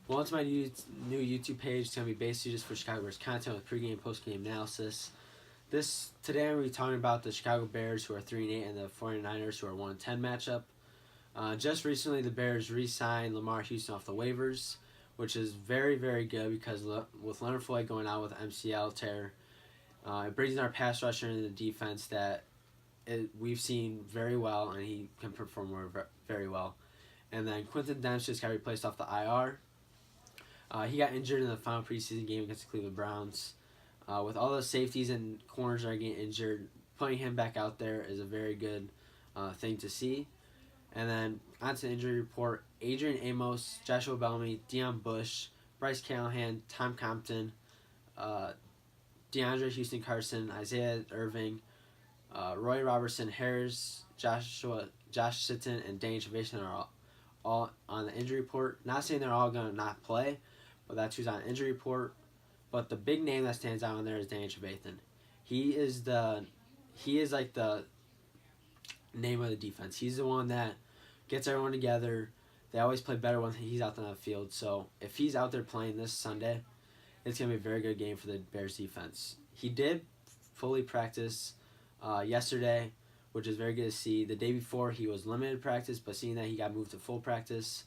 Well, it's my new YouTube page. It's going to be basically just for Chicago Bears content with pregame, postgame analysis. Today, I'm going to be talking about the Chicago Bears, who are 3-8, and the 49ers, who are 1-10 matchup. Just recently, the Bears re-signed Lamar Houston off the waivers, which is very, very good because with Leonard Floyd going out with MCL tear, it brings in our pass rusher into the defense that we've seen very well, and he can perform very well. And then Quinton Dempsey just got replaced off the IR. He got injured in the final preseason game against the Cleveland Browns. With all the safeties and corners that are getting injured, putting him back out there is a very good thing to see. And then onto the injury report: Adrian Amos, Joshua Bellamy, Deion Bush, Bryce Callahan, Tom Compton, DeAndre Houston Carson, Isaiah Irving, Roy Robertson, Harris, Josh Sitton, and Dane Trevathan are all on the injury report. Not saying they're all going to not play, but that's who's on the injury report. But the big name that stands out in there is Dane Trevathan. He is like the name of the defense. He's the one that gets everyone together. They always play better when he's out on the field. So if he's out there playing this Sunday, it's going to be a very good game for the Bears defense. He did fully practice yesterday, which is very good to see. The day before, he was limited practice, but seeing that he got moved to full practice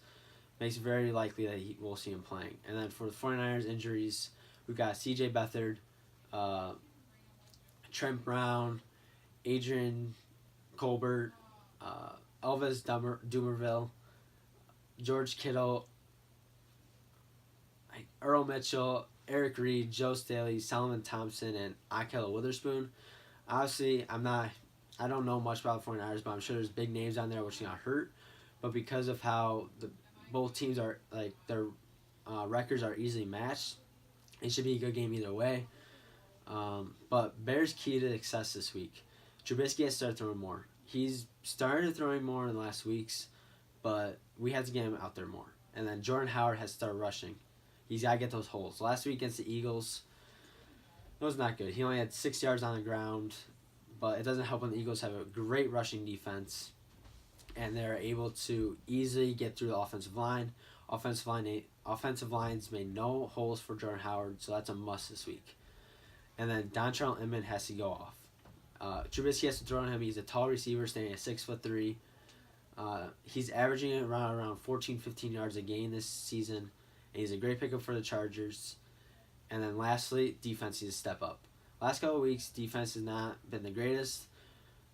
makes it very likely that we'll see him playing. And then for the 49ers injuries, we've got C.J. Beathard, Trent Brown, Adrian Colbert, Elvis Dumerville, George Kittle, Earl Mitchell, Eric Reed, Joe Staley, Solomon Thompson, and Ahkello Witherspoon. Obviously, I don't know much about the 49ers, but I'm sure there's big names on there which got hurt. But because of how both teams are, like, their records are easily matched, it should be a good game either way. But Bears' key to success this week: Trubisky has started throwing more. He's started throwing more in the last weeks, but we had to get him out there more. And then Jordan Howard has started rushing. He's got to get those holes. Last week against the Eagles, it was not good. He only had 6 yards on the ground, but it doesn't help when the Eagles have a great rushing defense, and they're able to easily get through the offensive line. Offensive lines made no holes for Jordan Howard, so that's a must this week. And then Dontrell Inman has to go off. Trubisky has to throw on him. He's a tall receiver, standing at 6'3". He's averaging around 14, 15 yards a game this season, and he's a great pickup for the Chargers. And then lastly, defense needs to step up. Last couple of weeks, defense has not been the greatest.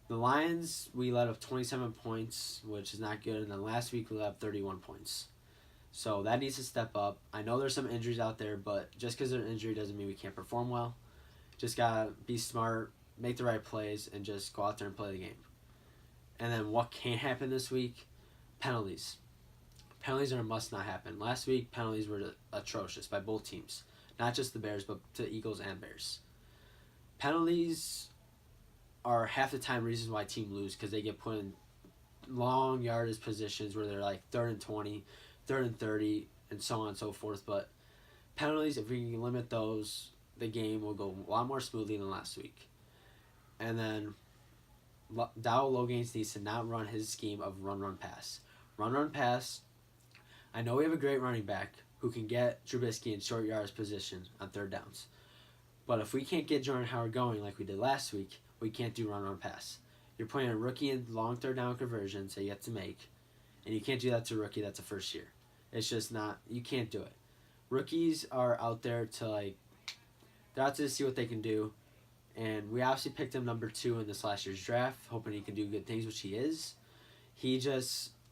The Lions, we let up 27 points, which is not good, and then last week we let up 31 points. So that needs to step up. I know there's some injuries out there, but just because there's an injury doesn't mean we can't perform well. Just got to be smart, make the right plays, and just go out there and play the game. And then what can't happen this week? Penalties. Penalties are a must not happen. Last week, penalties were atrocious by both teams. Not just the Bears, but to Eagles and Bears. Penalties are half the time reasons why teams lose, because they get put in long yardage positions where they're like 3rd and 20, 3rd and 30, and so on and so forth. But penalties, if we can limit those, the game will go a lot more smoothly than last week. And then Dow Logains needs to not run his scheme of run, pass. Run, pass. I know we have a great running back who can get Trubisky in short yards position on 3rd downs. But if we can't get Jordan Howard going like we did last week, we can't do run, pass. You're putting a rookie in long 3rd down conversions that you have to make, and you can't do that to a rookie that's a first year. It's just not, you can't do it. Rookies are out there to they're out to see what they can do. And we obviously picked him number 2 in this last year's draft, hoping he can do good things, which he is.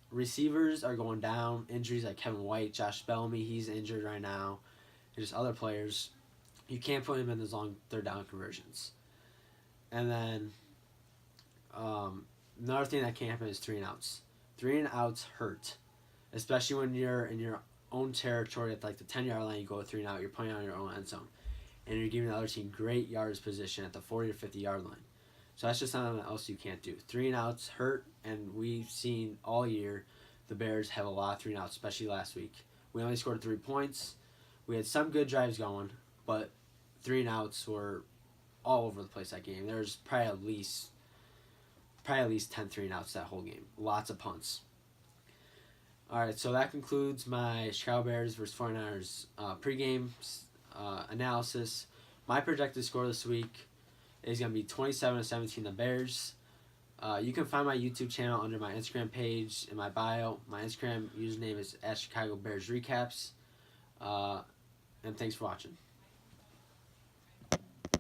Receivers are going down. Injuries like Kevin White, Josh Bellamy, he's injured right now. And just other players. You can't put him in those long 3rd down conversions. And then another thing that can't happen is 3 and outs. 3 and outs hurt, especially when you're in your own territory at like the 10-yard line. You go 3 and out, you're playing on your own end zone, and you're giving the other team great yards position at the 40 or 50-yard line. So that's just something else you can't do. 3 and outs hurt, and we've seen all year the Bears have a lot of 3 and outs, especially last week. We only scored 3 points. We had some good drives going, but 3 and outs were all over the place that game. There's probably at least 10 3 and outs that whole game. Lots of punts. All right, so that concludes my Chicago Bears versus 49ers pregame analysis. My projected score this week is going to be 27-17 the Bears. You can find my YouTube channel under my Instagram page in my bio. My Instagram username is @ChicagoBearsRecaps. And thanks for watching.